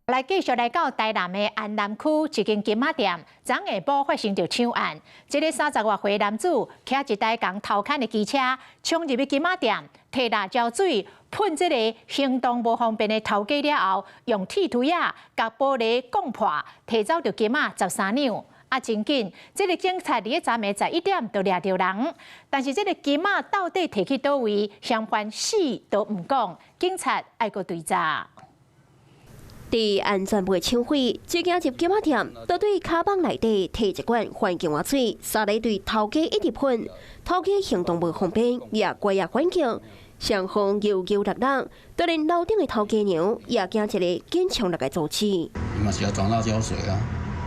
来继续来到台南的安南区一间金仔店，昨下晡发生着抢案。这个30多岁男子骑一台共偷牵的机车，冲入去金仔店，摕辣椒水喷这个行动无方便的头家了后，用铁锤啊，甲玻璃撞破，摕走着金仔13两。啊，真紧！这个警察伫昨暝11点就抓着人，但是这个金仔到底摕去倒位，嫌犯死都唔讲，警察爱个追查。 伫安全部抢匪，一行入金仔店，倒对卡邦内底摕一罐环境瓦水，撒来对头家一直喷，头家行动无方便，也怪也环境，双方悠悠热热，就连楼顶的头家娘也惊一个紧冲落来阻止。伊嘛是要装辣椒水啊！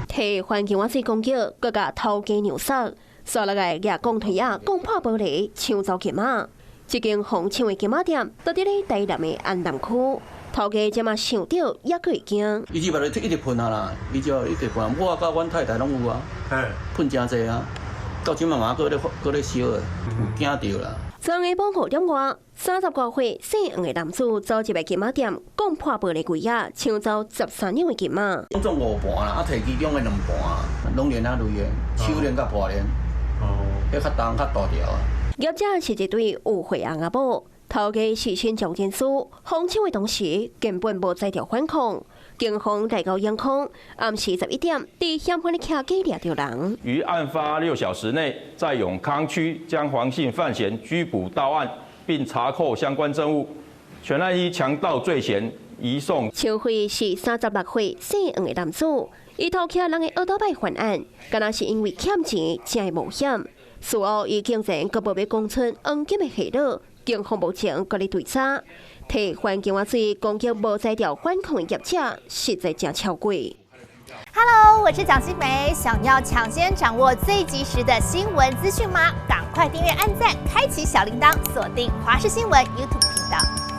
摕环境瓦水攻击，佮甲头家娘杀，杀落来也钢腿啊，攻破玻璃，抢走金仔。这间红抢的金仔店，倒伫咧台南的安南区。 头家即马想到也佫会惊。伊即摆一直喷啊啦，伊就一直喷。我甲阮太太拢有啊，喷真济啊。到即嘛佫咧烧的，有惊到啦。昨下晡5点外，30多岁姓黄的男子走入来金仔店，攻破玻璃柜啊，抢走13两的金仔。总5盘啦，啊摕其中的2盘，拢连啊累的，手连甲破连。哦，迄较重较大条啊。业者是一对有血红阿某。 头家事先将件事，红抢的同时根本无在调反抗，警方来到阳康，暗时11点，伫嫌犯的车街抓着人。于案发6小时内，在永康区将黄姓犯嫌拘捕到案，并查扣相关证物，全案依强盗罪嫌移送。抢匪是36岁姓黄的男子，伊偷骑人的奥多拜犯案，敢若是因为欠钱才会冒险。事后伊竟然阁无要供出黄金的下落。 警方目前搁咧追查，替环境瓦水攻击无在调反抗的业者，实在真超过。Hello， 我是蒋欣梅，想要抢先掌握最及时的新闻资讯吗？赶快订阅、按赞、开启小铃铛，锁定华视新闻 YouTube 频道。